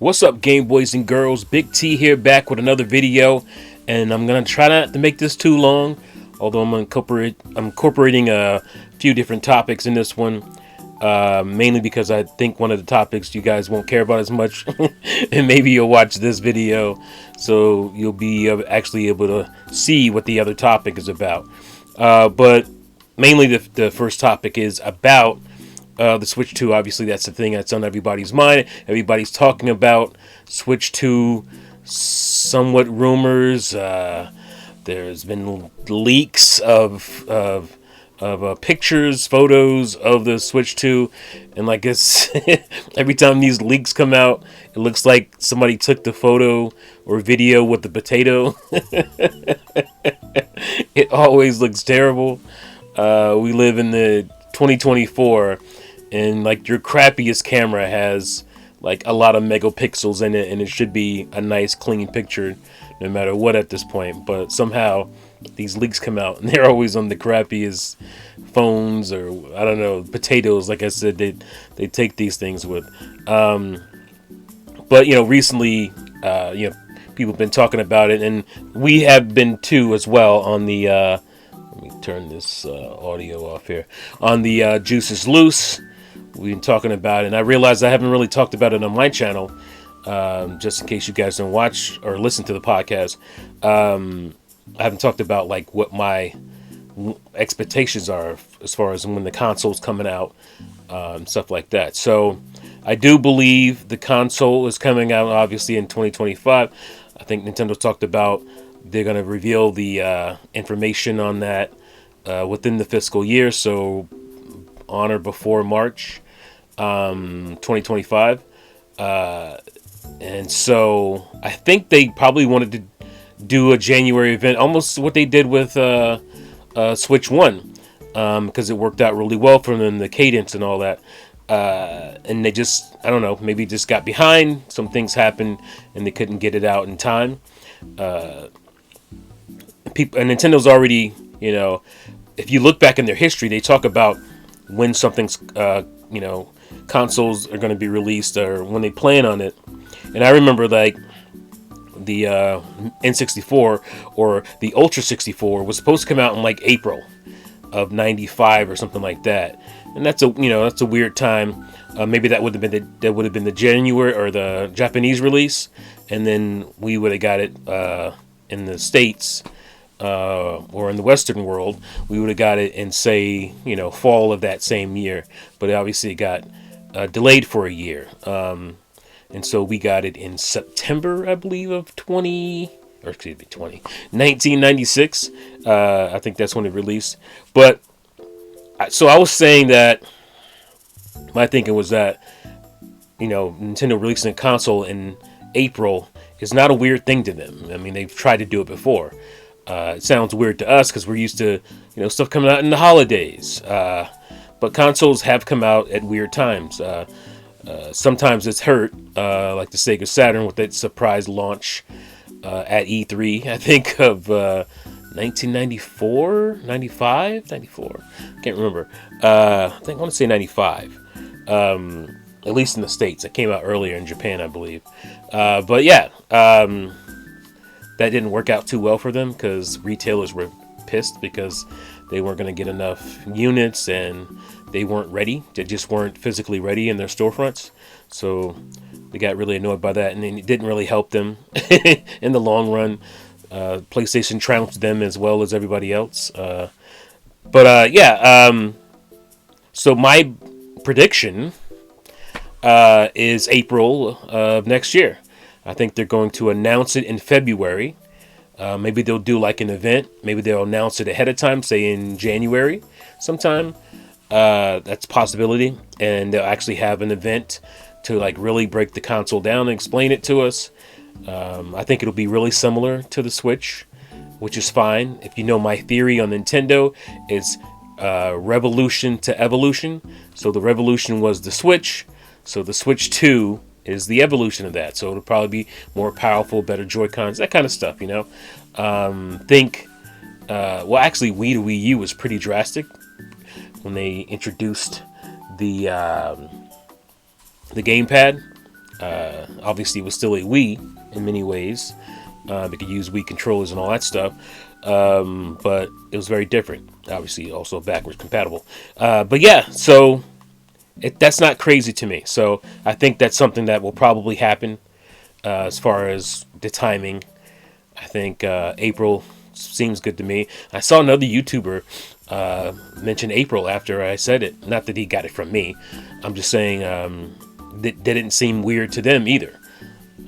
What's up, Game Boys and Girls? Big T here, back with another video, and I'm gonna try not to make this too long, although I'm incorporating a few different topics in this one, mainly because I think one of the topics you guys won't care about as much, and maybe you'll watch this video, so you'll be actually able to see what the other topic is about. But mainly the first topic is about the Switch 2. Obviously, that's the thing that's on everybody's mind. Everybody's talking about Switch 2. Somewhat rumors. There's been leaks of pictures, photos of the Switch 2, and like it's every time these leaks come out, it looks like somebody took the photo or video with the potato. It always looks terrible. We live in the 2024. And like your crappiest camera has like a lot of megapixels in it, and it should be a nice clean picture no matter what at this point. But somehow these leaks come out and they're always on the crappiest phones, or I don't know, potatoes. Like I said, they take these things with. But recently, people have been talking about it, and we have been too as well on the. Let me turn this audio off here. On the Juice is Loose. We've been talking about it, and I realized I haven't really talked about it on my channel, just in case you guys don't watch or listen to the podcast. I haven't talked about like what my expectations are as far as when the console's coming out, stuff like that. So I do believe the console is coming out obviously in 2025. I think Nintendo talked about they're going to reveal the information on that within the fiscal year, so on or before March 2025. And so I think they probably wanted to do a January event, almost what they did with Switch 1, because it worked out really well for them, the cadence and all that. And they just, I don't know, maybe just got behind. Some things happened and they couldn't get it out in time. People, and Nintendo's already, if you look back in their history, they talk about when something's, consoles are going to be released or when they plan on it. And I remember like the N64 or the Ultra 64 was supposed to come out in like April of '95 or something like that. And that's a weird time. Maybe that would have been the January or the Japanese release, and then we would have got it in the States. Or in the Western world, we would have got it in, say, fall of that same year. But obviously it got delayed for a year. And so we got it in September, I believe, of 1996. I think that's when it released. But, so I was saying that, my thinking was that, Nintendo releasing a console in April is not a weird thing to them. I mean, they've tried to do it before. It sounds weird to us because we're used to, stuff coming out in the holidays. But consoles have come out at weird times. Sometimes it's hurt, like the Sega Saturn with its surprise launch at E3, I think, of 1994, 95, 94. Can't remember. I want to say 95. At least in the States. It came out earlier in Japan, I believe. But yeah. That didn't work out too well for them because retailers were pissed because they weren't going to get enough units and they weren't ready. They just weren't physically ready in their storefronts. So they got really annoyed by that, and it didn't really help them in the long run. PlayStation trounced them as well as everybody else. So my prediction is April of next year. I think they're going to announce it in February. Maybe they'll do like an event. Maybe they'll announce it ahead of time, say in January sometime. That's a possibility. And they'll actually have an event to like really break the console down and explain it to us. I think it'll be really similar to the Switch, which is fine. If you know my theory on Nintendo, it's revolution to evolution. So the revolution was the Switch. So the Switch 2 is the evolution of that. So it'll probably be more powerful, better Joy-Cons, that kind of stuff, Actually, Wii to Wii U was pretty drastic when they introduced the gamepad. Obviously, it was still a Wii in many ways. They could use Wii controllers and all that stuff, but it was very different. Obviously, also backwards compatible. But yeah, so that's not crazy to me. So I think that's something that will probably happen as far as the timing. I think April seems good to me. I saw another YouTuber mention April after I said it. Not that he got it from me. I'm just saying that didn't seem weird to them either.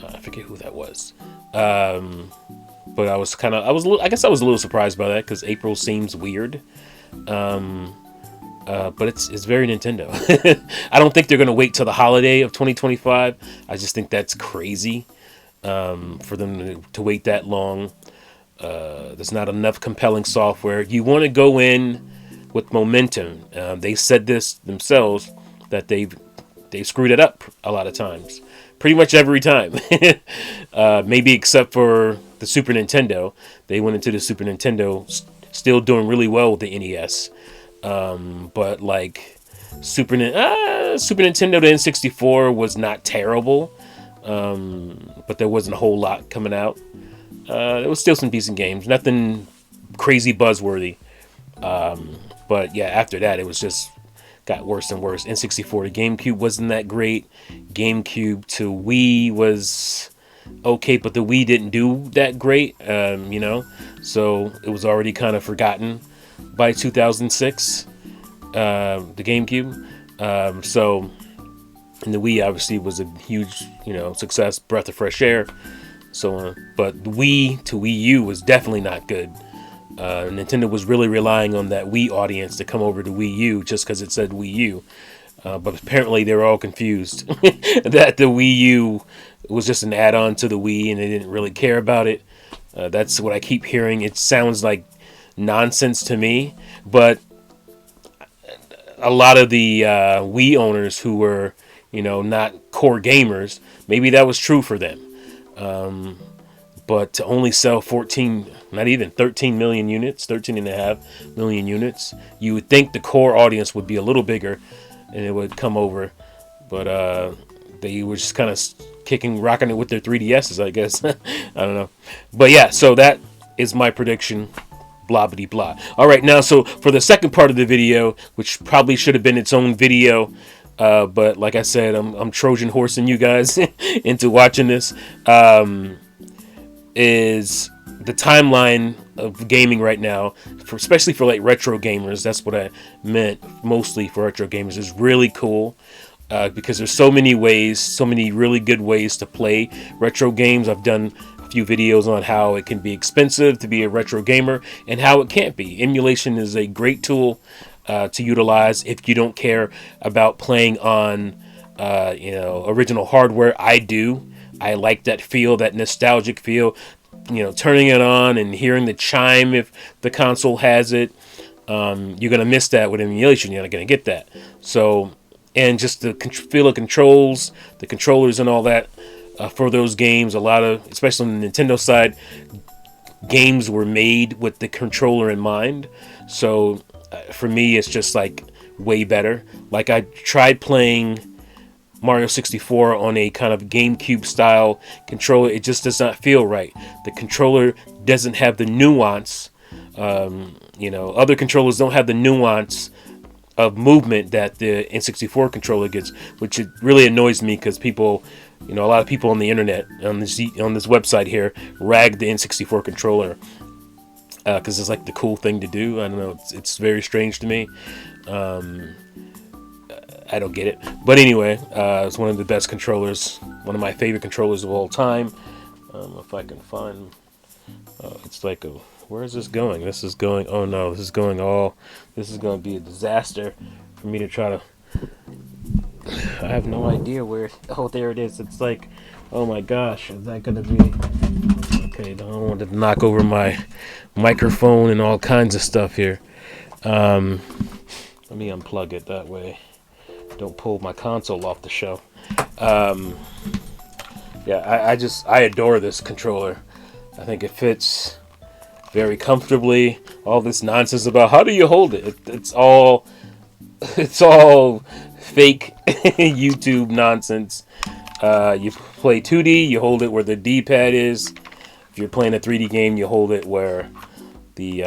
I forget who that was. But I was I guess I was a little surprised by that because April seems weird. But it's very Nintendo. I don't think they're going to wait till the holiday of 2025. I just think that's crazy for them to wait that long. There's not enough compelling software. You want to go in with momentum. They said this themselves that they've screwed it up a lot of times. Pretty much every time. Maybe except for the Super Nintendo. They went into the Super Nintendo still doing really well with the NES. But like Super Nintendo to N64 was not terrible. But there wasn't a whole lot coming out. There was still some decent games. Nothing crazy buzzworthy. But yeah, after that, it was just got worse and worse. N64 to GameCube wasn't that great. GameCube to Wii was okay, but the Wii didn't do that great, so it was already kind of forgotten by 2006, the GameCube. So, and the Wii obviously was a huge, success, breath of fresh air, so on. But the Wii to Wii U was definitely not good. Nintendo was really relying on that Wii audience to come over to Wii U just because it said Wii U. But apparently they were all confused that the Wii U was just an add-on to the Wii and they didn't really care about it. That's what I keep hearing. It sounds like nonsense to me, but a lot of the Wii owners who were, not core gamers, maybe that was true for them. But to only sell 13 million units, 13.5 million units, you would think the core audience would be a little bigger and it would come over. But they were just kind of rocking it with their 3DSs, I guess. I don't know. But yeah, so that is my prediction. Blah, blah, blah. All right, now, so for the second part of the video, which probably should have been its own video, but like I said, I'm Trojan horsing you guys into watching this, is the timeline of gaming right now, especially for like retro gamers. That's what I meant mostly for retro gamers. Is really cool because there's so many really good ways to play retro games. I've done a few videos on how it can be expensive to be a retro gamer and how it can't be. Emulation is a great tool to utilize if you don't care about playing on original hardware. I do. I like that feel, that nostalgic feel, turning it on and hearing the chime if the console has it. You're going to miss that with emulation. You're not going to get that. So, and just the feel of controls, the controllers and all that for those games, a lot of, especially on the Nintendo side, games were made with the controller in mind. So for me, it's just like way better. Like I tried playing Mario 64 on a kind of GameCube style controller. It just does not feel right. The controller doesn't have the nuance. Other controllers don't have the nuance of movement that the N64 controller gets, which it really annoys me because people, a lot of people on the internet, on this website here, rag the N64 controller because it's like the cool thing to do. I don't know. It's very strange to me. I don't get it. But anyway, it's one of the best controllers, one of my favorite controllers of all time. If I can find, it's like where is this going? This is going, oh no, this is going to be a disaster for me to try to, I have no idea where, oh, there it is. It's like, oh my gosh, is that going to be, okay, I don't want to knock over my microphone and all kinds of stuff here. Let me unplug it that way. Don't pull my console off the shelf. Yeah, I adore this controller. I think it fits very comfortably. All this nonsense about how do you hold it? It's all fake YouTube nonsense. You play 2D, you hold it where the D-pad is. If you're playing a 3D game, you hold it where the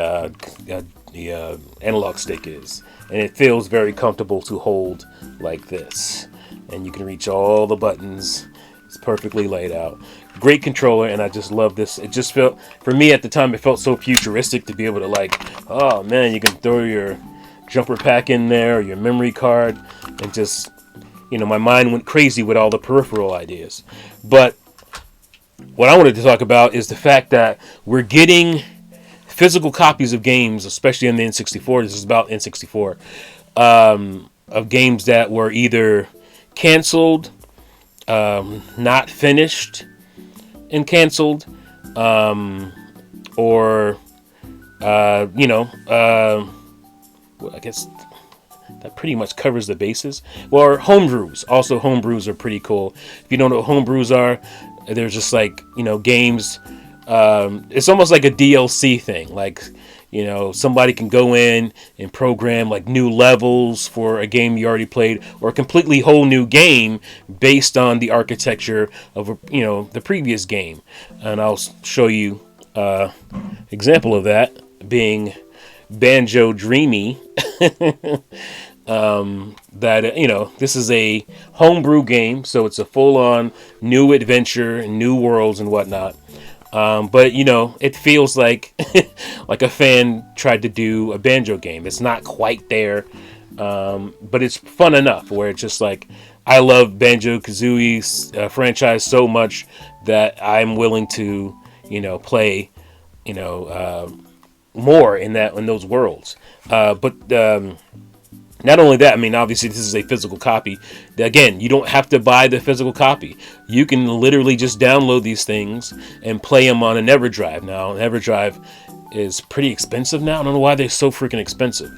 analog stick is, and it feels very comfortable to hold like this. And you can reach all the buttons. It's perfectly laid out. Great controller, and I just love this. It just felt, for me at the time, it felt so futuristic to be able to like, oh man, you can throw your jumper pack in there, or your memory card, and just, my mind went crazy with all the peripheral ideas. But what I wanted to talk about is the fact that we're getting physical copies of games, especially on the N64. This is about N64, of games that were either canceled, not finished, and canceled, or I guess that pretty much covers the bases. Well, homebrews. Also, homebrews are pretty cool. If you don't know what homebrews are, they're just like, games. It's almost like a DLC thing. Like, somebody can go in and program like new levels for a game you already played, or a completely whole new game based on the architecture of, the previous game. And I'll show you example of that being Banjo Dreamy. That this is a homebrew game, so it's a full-on new adventure and new worlds and whatnot. But it feels like like a fan tried to do a Banjo game. It's not quite there, but it's fun enough where it's just like, I love Banjo-Kazooie's franchise so much that I'm willing to play more in those worlds. But not only that, I mean, obviously this is a physical copy. Again, you don't have to buy the physical copy. You can literally just download these things and play them on an EverDrive. Now, an EverDrive is pretty expensive now. I don't know why they're so freaking expensive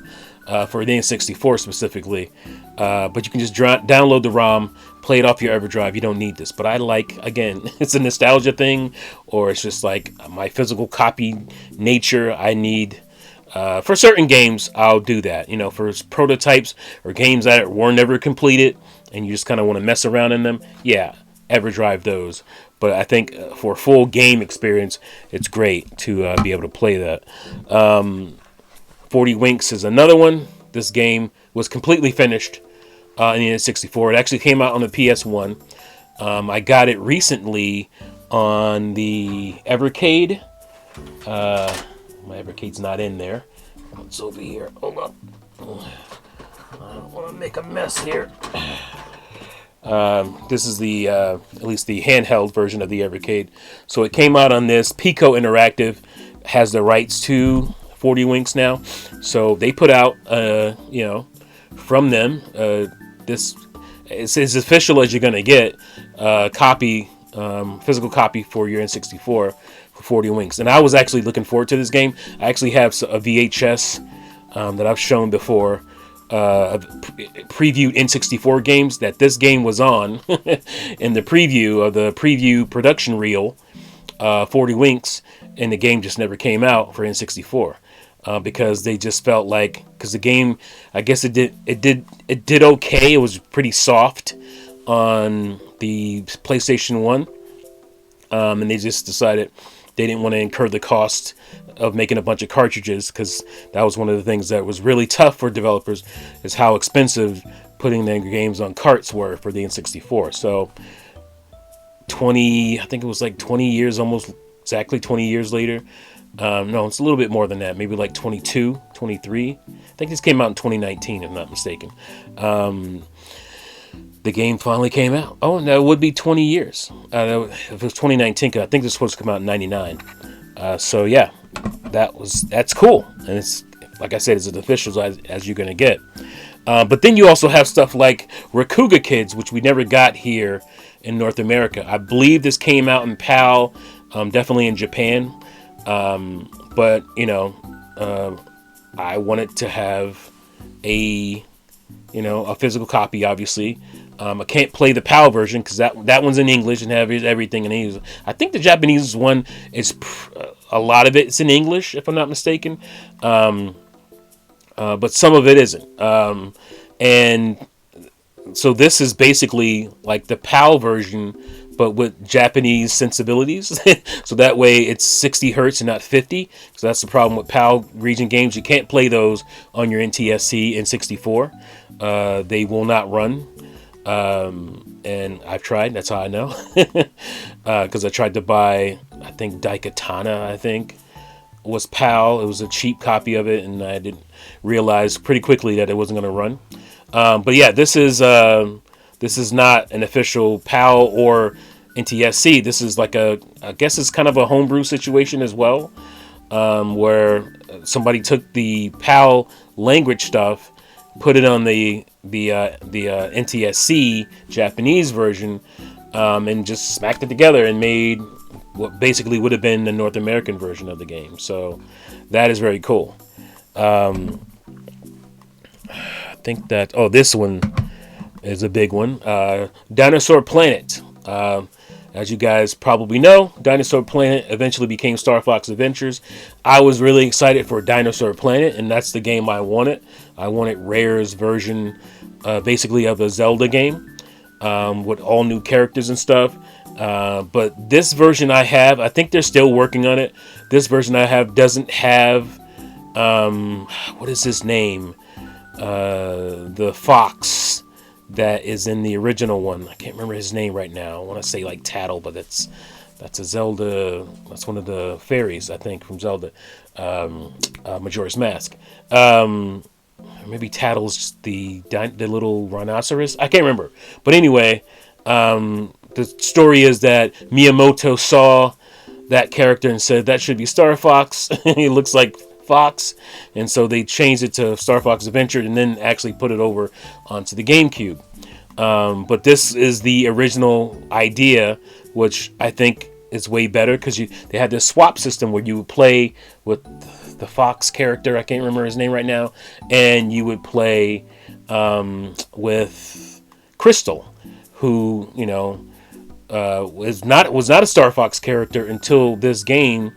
for the N64 specifically. But you can just download the ROM, play it off your EverDrive. You don't need this. But I like, again, it's a nostalgia thing, or it's just like my physical copy nature. I need... for certain games, I'll do that. For prototypes or games that were never completed and you just kind of want to mess around in them, yeah, EverDrive those. But I think for a full game experience, it's great to be able to play that. 40 Winks is another one. This game was completely finished in the N64. It actually came out on the PS1. I got it recently on the Evercade. My Evercade's not in there. It's over here. Hold on. I don't want to make a mess here. This is the at least the handheld version of the Evercade. So it came out on this. Pico Interactive has the rights to 40 Winks now. So they put out, from them, this it's as official as you're gonna get. Copy, physical copy for your N64 for 40 Winks. And I was actually looking forward to this game. I actually have a VHS that I've shown before, previewed N64 games that this game was on in the preview of the preview production reel, 40 Winks, and the game just never came out for N64 because they just felt like, because the game, I guess it did okay. It was pretty soft on the PlayStation 1, and they just decided they didn't want to incur the cost of making a bunch of cartridges, because that was one of the things that was really tough for developers, is how expensive putting their games on carts were for the N64. So I think it was like 20 years, almost exactly 20 years later. No, it's a little bit more than that, maybe like 22, 23. I think this came out in 2019, if I'm not mistaken. The game finally came out. Oh, no, it would be 20 years. If it was 2019, I think this was supposed to come out in 99. So yeah, that's cool. And it's, like I said, it's as official as you're going to get. But then you also have stuff like Rakuga Kids, which we never got here in North America. I believe this came out in PAL, definitely in Japan. But, I wanted to have a physical copy, obviously. I can't play the PAL version because that one's in English and have everything in English. I think the Japanese one is a lot of it's in English, if I'm not mistaken. But some of it isn't. And So this is basically like the PAL version, but with Japanese sensibilities. So that way it's 60 hertz and not 50. So that's the problem with PAL region games. You can't play those on your NTSC in 64. They will not run. And I've tried. That's how I know. Because I tried to buy, I think Daikatana, I think, was PAL. It was a cheap copy of it, and I didn't realize pretty quickly that it wasn't going to run. But yeah, this is not an official PAL or NTSC. This is like I guess it's kind of a homebrew situation as well, where somebody took the PAL language stuff, put it on the NTSC Japanese version, and just smacked it together and made what basically would have been the North American version of the game. So that is very cool. I think that this one is a big one. Dinosaur Planet. As you guys probably know, Dinosaur Planet eventually became Star Fox Adventures. I was really excited for Dinosaur Planet, and that's the game I wanted. I wanted Rare's version, basically of a Zelda game, with all new characters and stuff. But this version I have, I think they're still working on it. This version I have doesn't have, what is his name? The fox that is in the original one. I can't remember his name right now. I want to say like Tattle, but that's a Zelda. That's one of the fairies, I think, from Zelda, Majora's Mask. Maybe Tattle's the little rhinoceros. I can't remember. But anyway, the story is that Miyamoto saw that character and said that should be Star Fox. He looks like Fox, and so they changed it to Star Fox Adventure and then actually put it over onto the GameCube. But this is the original idea, which I think is way better because they had this swap system where you would play with the Fox character. I can't remember his name right now, and you would play with Crystal, who was not a Star Fox character until this game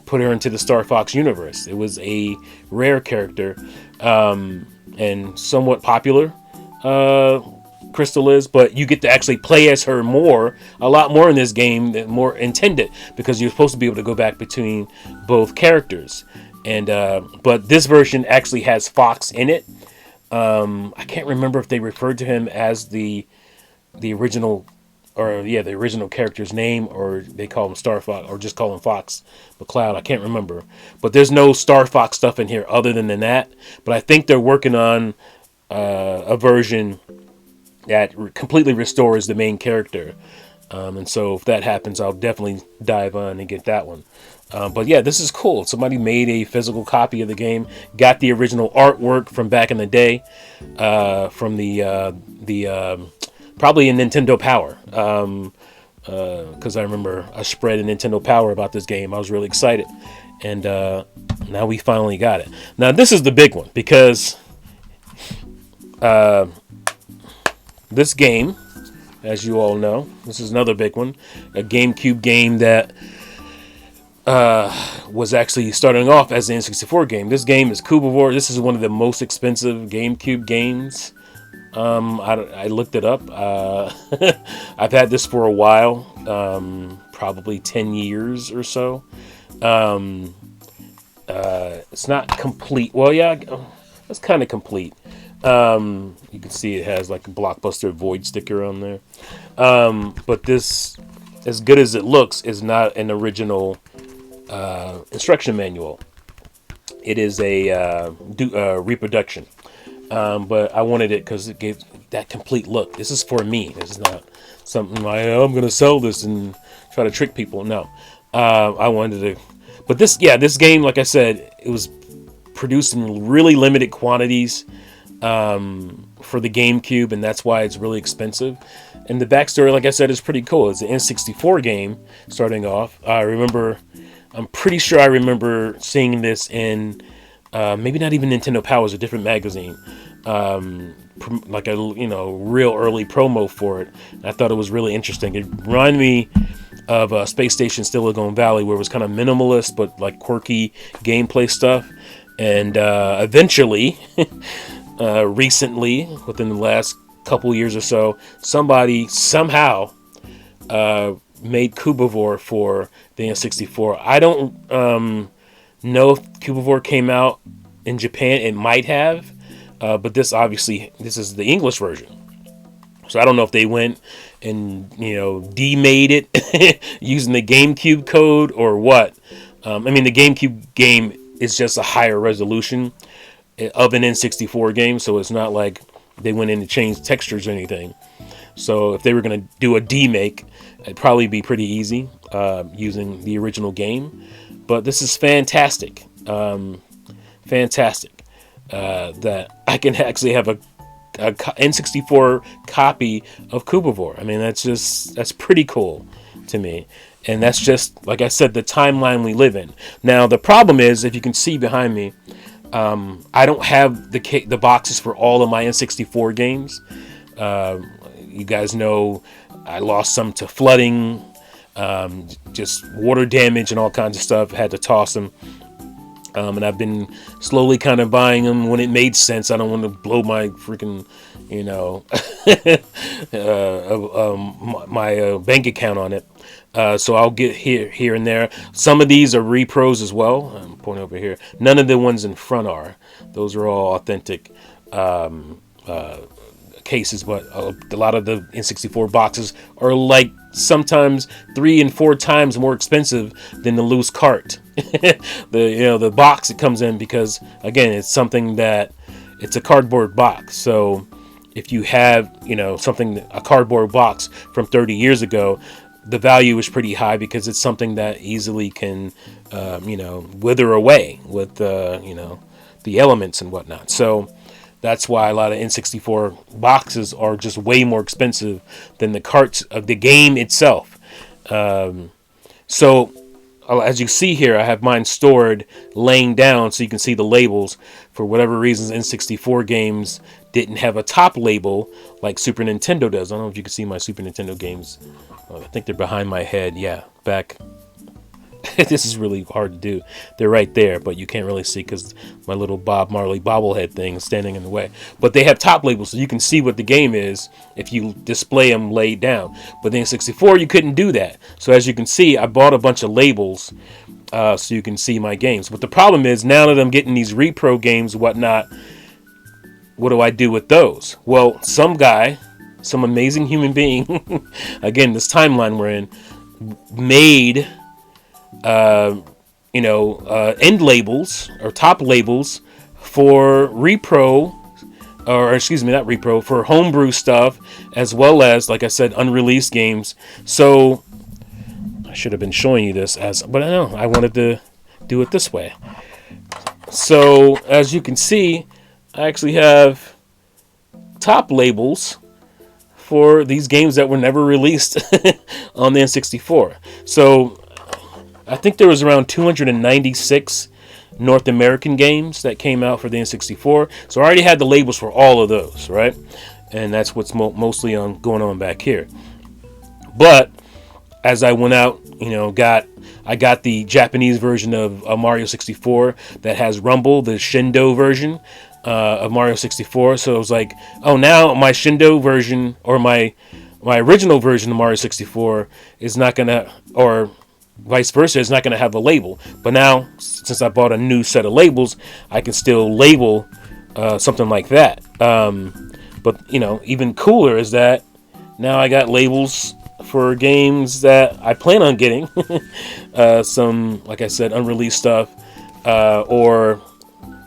put her into the Star Fox universe. It was a rare character, and somewhat popular. Crystal is, but you get to actually play as her a lot more in this game, than more intended, because you're supposed to be able to go back between both characters. And but this version actually has Fox in it. I can't remember if they referred to him as the original, the original character's name, or they call him Star Fox, or just call him Fox McCloud. I can't remember. But there's no Star Fox stuff in here other than that. But I think they're working on a version that completely restores the main character. And so if that happens, I'll definitely dive on and get that one. But yeah, this is cool. Somebody made a physical copy of the game, got the original artwork from back in the day, from the probably in Nintendo Power, because I remember I spread in Nintendo Power about this game. I was really excited, and now we finally got it. Now this is the big one, because this game, as you all know, this is another big one, a GameCube game that was actually starting off as an N64 game. This game is Cubivore. This is one of the most expensive GameCube games. I looked it up. I've had this for a while, probably 10 years or so. It's not complete. Well, yeah, it's kind of complete. You can see it has like a Blockbuster Void sticker on there. But this, as good as it looks, is not an original instruction manual. It is a reproduction. But I wanted it because it gave that complete look. This is for me. This is not something like, oh, I'm going to sell this and try to trick people. No. I wanted to. But this game, like I said, it was produced in really limited quantities for the GameCube, and that's why it's really expensive. And the backstory, like I said, is pretty cool. It's an N64 game starting off. I'm pretty sure I remember seeing this in maybe not even Nintendo Power, it was a different magazine, like a real early promo for it. I thought it was really interesting. It reminded me of Space Station Silicon Valley, where it was kind of minimalist but like quirky gameplay stuff. And eventually recently, within the last couple years or so, somebody somehow made Cubivore for the N64. I don't know if Cubivore came out in Japan. It might have, but this is the English version. So I don't know if they went and demade it using the GameCube code or what. I mean, the GameCube game is just a higher resolution of an N64 game, so it's not like they went in and changed textures or anything. So if they were going to do a demake, it'd probably be pretty easy using the original game. But this is fantastic. Fantastic that I can actually have a N64 copy of Cubivore. I mean, that's pretty cool to me. And that's just, like I said, the timeline we live in. Now, the problem is, if you can see behind me, I don't have the boxes for all of my N64 games. You guys know I lost some to flooding, just water damage and all kinds of stuff. Had to toss them. And I've been slowly kind of buying them when it made sense. I don't want to blow my freaking, my bank account on it. So I'll get here and there. Some of these are repros as well. I'm pointing over here. None of the ones in front are. Those are all authentic cases, but a lot of the N64 boxes are like sometimes 3 and 4 times more expensive than the loose cart. The box it comes in, because again, it's a cardboard box. So if you have a cardboard box from 30 years ago, the value is pretty high because it's something that easily can wither away with the elements and whatnot. So that's why a lot of N64 boxes are just way more expensive than the carts of the game itself. So as you see here, I have mine stored laying down so you can see the labels. For whatever reasons, N64 games didn't have a top label like Super Nintendo does. I don't know if you can see my Super Nintendo games. I think they're behind my head. Yeah, back. This is really hard to do. They're right there, but you can't really see because my little Bob Marley bobblehead thing is standing in the way. But they have top labels, so you can see what the game is if you display them laid down. But in 64, you couldn't do that. So as you can see, I bought a bunch of labels so you can see my games. But the problem is, now that I'm getting these repro games and whatnot, what do I do with those? Well, some guy, some amazing human being, again, this timeline we're in, made end labels or top labels for repro, or excuse me, not repro, for homebrew stuff, as well as, like I said, unreleased games. So I should have been showing you this but I know I wanted to do it this way. So as you can see, I actually have top labels for these games that were never released on the N64. So I think there was around 296 North American games that came out for the N64. So I already had the labels for all of those, right? And that's what's mostly going on back here. But as I went out, I got the Japanese version of Mario 64 that has Rumble, the Shindo version of Mario 64. So it was like, oh, now my Shindo version, or my original version of Mario 64 is not gonna, or vice versa, is not going to have a label. But now, since I bought a new set of labels, I can still label something like that. But even cooler is that now I got labels for games that I plan on getting. Some, like I said, unreleased stuff, or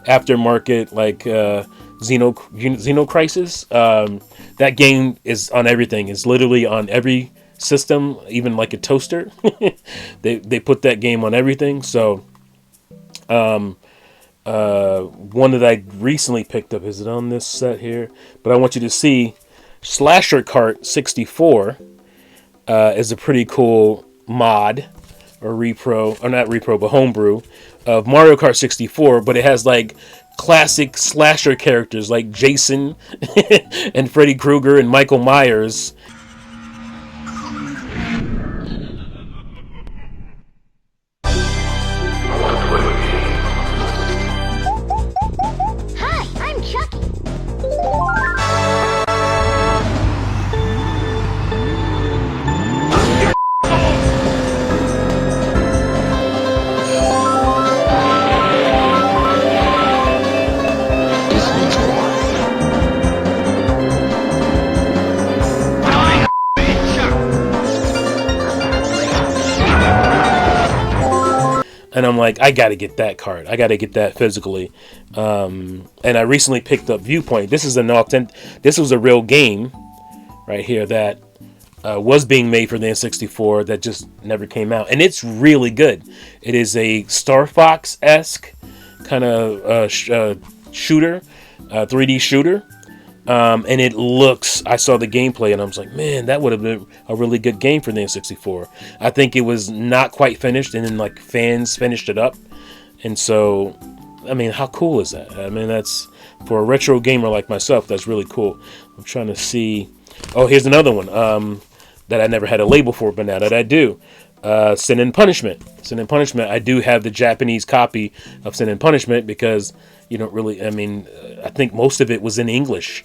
aftermarket, like Xeno Crisis. That game is on everything. It's literally on every system, even like a toaster. they put that game on everything. So one that I recently picked up, is it on this set here? But I want you to see Slasher Kart 64 is a pretty cool mod, or repro, or not repro, but homebrew of Mario Kart 64. But it has like classic slasher characters like Jason and Freddy Krueger and Michael Myers. and I'm like, I got to get that card. I got to get that physically. And I recently picked up Viewpoint. This is an authentic. This was a real game right here that was being made for the N64 that just never came out, and it's really good. It is a Star Fox-esque kind of shooter, 3D shooter. And it looks, I saw the gameplay and I was like, man, that would have been a really good game for the N64. I think it was not quite finished, and then like fans finished it up. And so, I mean, how cool is that? I mean, that's, for a retro gamer like myself, that's really cool. I'm trying to see. Oh, here's another one that I never had a label for, but now that I do. Sin and Punishment. Sin and Punishment. I do have the Japanese copy of Sin and Punishment because you don't really, I mean, I think most of it was in English.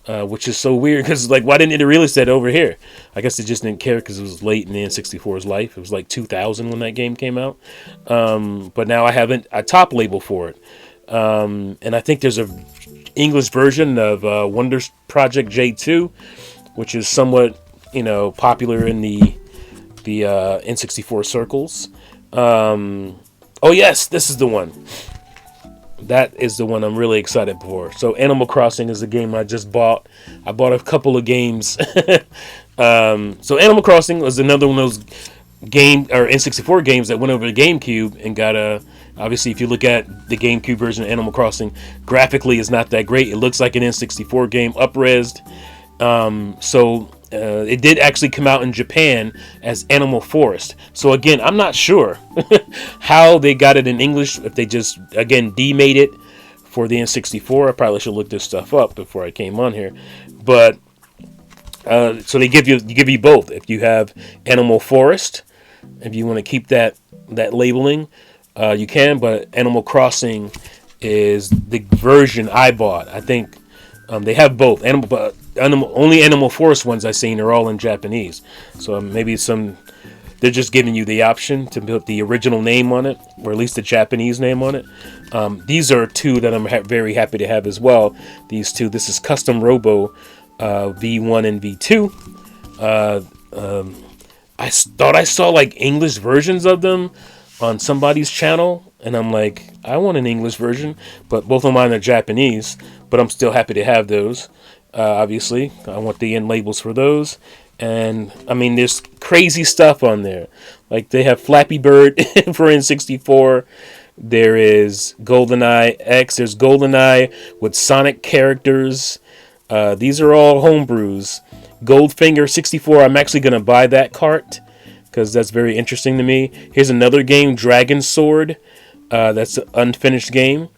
Which is so weird because, like, why didn't it release that over here? I guess they just didn't care because it was late in the N64's life. It was like 2000 when that game came out. But now I have a top label for it. And I think there's a English version of Wonder Project J2, which is somewhat, popular in the N64 circles. Oh, yes, this is the one. That is the one I'm really excited for. So Animal Crossing is the game I just bought. I bought a couple of games. So Animal Crossing was another one of those N64 games that went over to GameCube and got obviously if you look at the GameCube version of Animal Crossing, graphically it's not that great. It looks like an N64 game, up-resed. It did actually come out in Japan as Animal Forest. So again, I'm not sure how they got it in English. If they just, again, demade it for the N64. I probably should look this stuff up before I came on here. But so they give you both. If you have Animal Forest, if you want to keep that labeling, you can. But Animal Crossing is the version I bought. I think they have both. Only Animal Forest ones I've seen are all in Japanese. So maybe they're just giving you the option to put the original name on it, or at least the Japanese name on it. These are two that I'm very happy to have as well. These two. This is Custom Robo V1 and V2. I thought I saw like English versions of them on somebody's channel, and I'm like, I want an English version, but both of mine are Japanese. But I'm still happy to have those. Obviously, I want the end labels for those. And, I mean, there's crazy stuff on there. Like, they have Flappy Bird for N64. There is GoldenEye X. There's GoldenEye with Sonic characters. These are all homebrews. Goldfinger 64. I'm actually going to buy that cart because that's very interesting to me. Here's another game, Dragon Sword. That's an unfinished game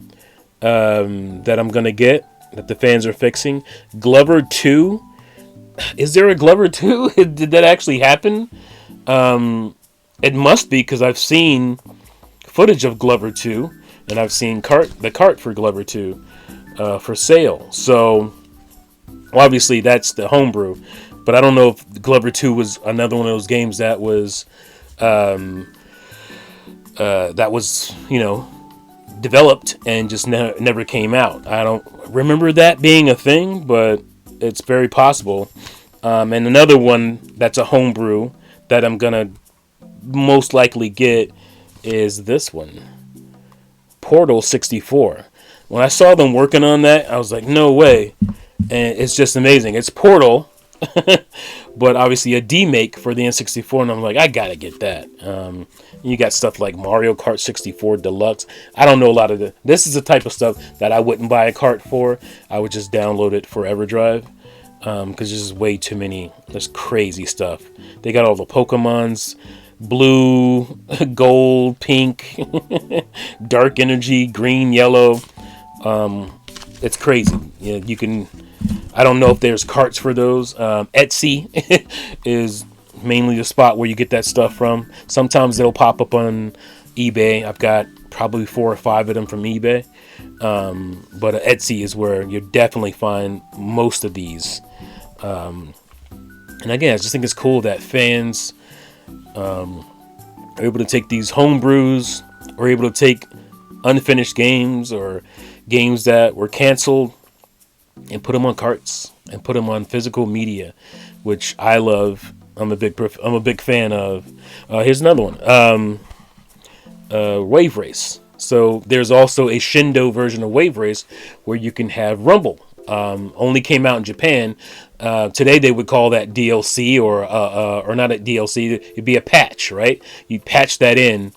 that I'm going to get, that the fans are fixing. Glover 2. Is there a Glover 2? Did that actually happen? It must be, because I've seen footage of Glover 2, and I've seen the cart for Glover 2 for sale. So, obviously, that's the homebrew. But I don't know if Glover 2 was another one of those games that was, developed and just never came out. I don't remember that being a thing, but it's very possible. And another one that's a homebrew that I'm gonna most likely get is this one, Portal 64. When I saw them working on that, I was like, no way. And it's just amazing. It's Portal, but obviously a demake for the N64, and I'm like, I gotta get that. You got stuff like Mario Kart 64 Deluxe. I don't know a lot of this is the type of stuff that I wouldn't buy a cart for. I would just download it for EverDrive, because there's just way too many. There's crazy stuff. They got all the Pokemons, blue, gold, pink, dark energy, green, yellow. It's crazy. You can. I don't know if there's carts for those. Etsy is mainly the spot where you get that stuff from. Sometimes they'll pop up on eBay. I've got probably 4 or 5 of them from eBay. But Etsy is where you definitely find most of these. And again, I just think it's cool that fans are able to take these homebrews, or able to take unfinished games or games that were canceled, and put them on carts and put them on physical media, which I love. I'm a big fan of. Here's another one. Wave Race. So there's also a Shindo version of Wave Race where you can have Rumble. Only came out in Japan. Today they would call that DLC or not a DLC. It'd be a patch, right? You patch that in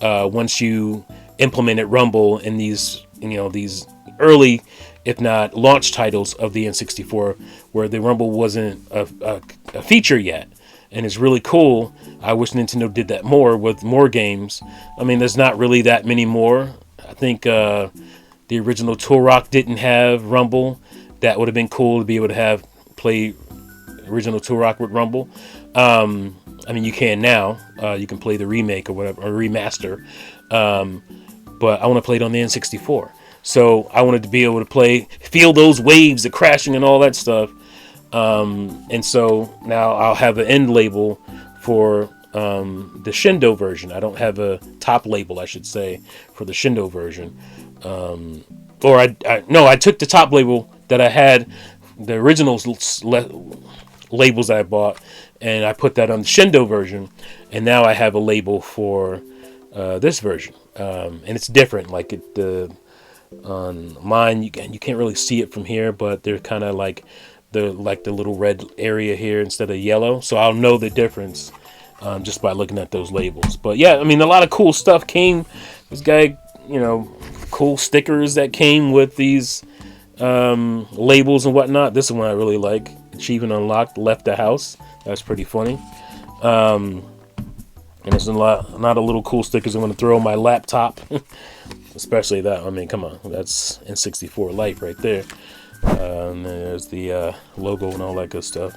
once you implemented Rumble in these these early, if not launch titles of the N64, where the Rumble wasn't a feature yet. And it's really cool. I wish Nintendo did that more with more games. I mean, there's not really that many more. I think the original Turok didn't have Rumble. That would have been cool to be able to have play original Turok with Rumble. I mean, you can now. You can play the remake or whatever, or remaster. But I want to play it on the N64. So I wanted to be able to feel those waves, the crashing and all that stuff. And so now I'll have an end label for the Shindo version. I don't have a top label, I should say, for the Shindo version. I took the top label that I had, the original labels that I bought, and I put that on the Shindo version. And now I have a label for this version, and it's different. Like on mine, you can't really see it from here, but they're kind of like the little red area here instead of yellow. So I'll know the difference just by looking at those labels. But yeah, I mean, a lot of cool stuff came. This guy, cool stickers that came with these labels and whatnot. This is one I really like. Achievement unlocked, left the house. That's pretty funny. And there's a lot of little cool stickers I'm going to throw on my laptop. Especially that. I mean, come on. That's N64 Lite right there. And there's the logo and all that good stuff.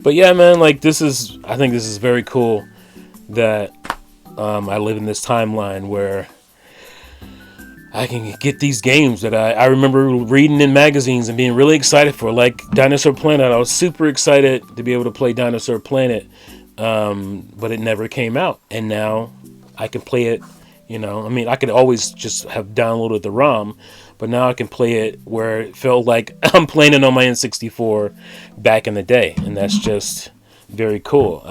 But yeah, man, I think this is very cool that I live in this timeline where I can get these games that I remember reading in magazines and being really excited for, like Dinosaur Planet. I was super excited to be able to play Dinosaur Planet, but it never came out. And now I can play it, I mean, I could always just have downloaded the ROM, but now I can play it where it felt like I'm playing it on my N64 back in the day. And that's just very cool.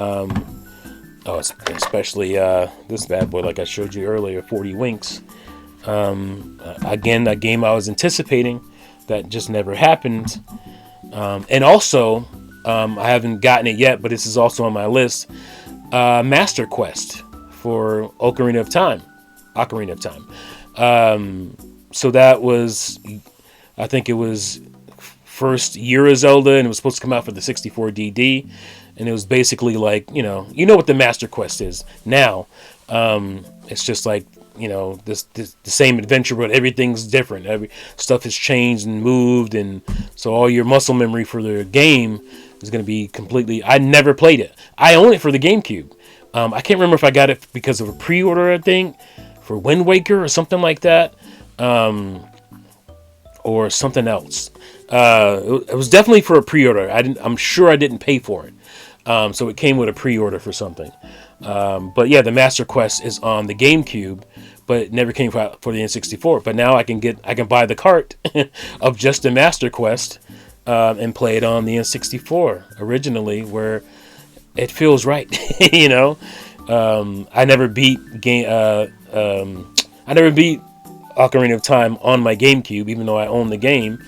Especially this bad boy, like I showed you earlier, 40 Winks. Again, that game I was anticipating that just never happened. And also, I haven't gotten it yet, but this is also on my list. Master Quest for Ocarina of Time. So that was, I think it was first year of Zelda, and it was supposed to come out for the 64 DD. And it was basically like, you know what the Master Quest is now. It's just like, this the same adventure, but everything's different. Every stuff has changed and moved, and so all your muscle memory for the game is going to be completely. I never played it. I own it for the GameCube. I can't remember if I got it because of a pre-order, I think, for Wind Waker or something like that, or something else. It was definitely for a pre-order. I'm sure I didn't pay for it. So it came with a pre-order for something. But yeah, the Master Quest is on the GameCube, but it never came for the N64. But now I can buy the cart of just the Master Quest and play it on the N64 originally, where it feels right. I never beat Ocarina of Time on my GameCube, even though I own the game.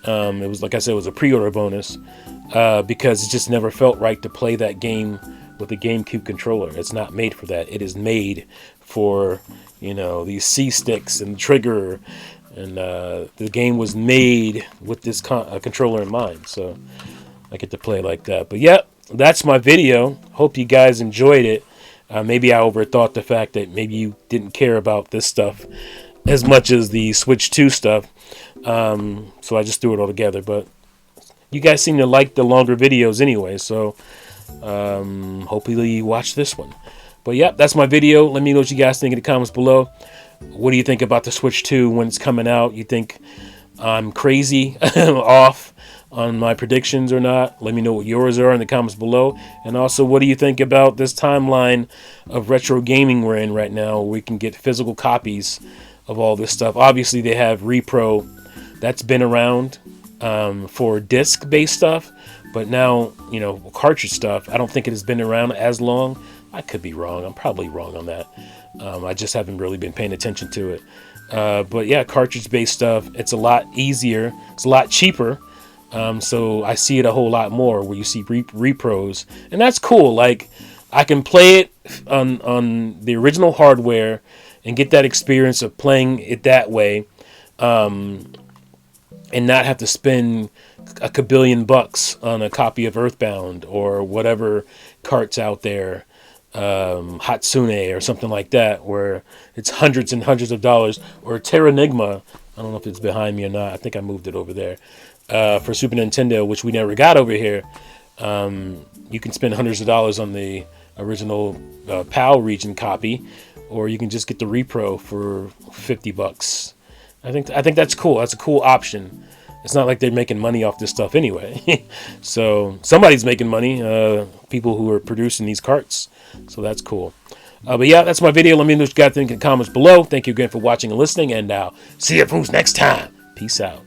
It was, like I said, it was a pre-order bonus. Because it just never felt right to play that game with a GameCube controller. It's not made for that. It is made for, these C-sticks and trigger. And the game was made with this controller in mind. So I get to play like that. But yeah, that's my video. Hope you guys enjoyed it. Maybe I overthought the fact that maybe you didn't care about this stuff as much as the Switch 2 stuff. So I just threw it all together. But you guys seem to like the longer videos anyway, so hopefully you watch this one. But yeah, that's my video. Let me know what you guys think in the comments below. What do you think about the Switch 2 when it's coming out? You think I'm crazy off on my predictions or not? Let me know what yours are in the comments below. And also, what do you think about this timeline of retro gaming we're in right now, where we can get physical copies of all this stuff? Obviously, they have Repro. That's been around for disc-based stuff, but now, cartridge stuff, I don't think it has been around as long. I could be wrong. I'm probably wrong on that. I just haven't really been paying attention to it. But yeah, cartridge-based stuff, it's a lot easier. It's a lot cheaper. So I see it a whole lot more where you see repros, and that's cool. Like, I can play it on the original hardware and get that experience of playing it that way, and not have to spend a kabillion bucks on a copy of Earthbound or whatever carts out there, Hatsune or something like that, where it's hundreds and hundreds of dollars, or Terranigma. I don't know if it's behind me or not. I think I moved it over there. For Super Nintendo, which we never got over here. You can spend hundreds of dollars on the original PAL region copy, or you can just get the repro for $50. I think that's cool. That's a cool option. It's not like they're making money off this stuff anyway. So somebody's making money, people who are producing these carts. So that's cool. But yeah, that's my video. Let me know what you guys think in the comments below. Thank you again for watching and listening, and see you fools next time. Peace out.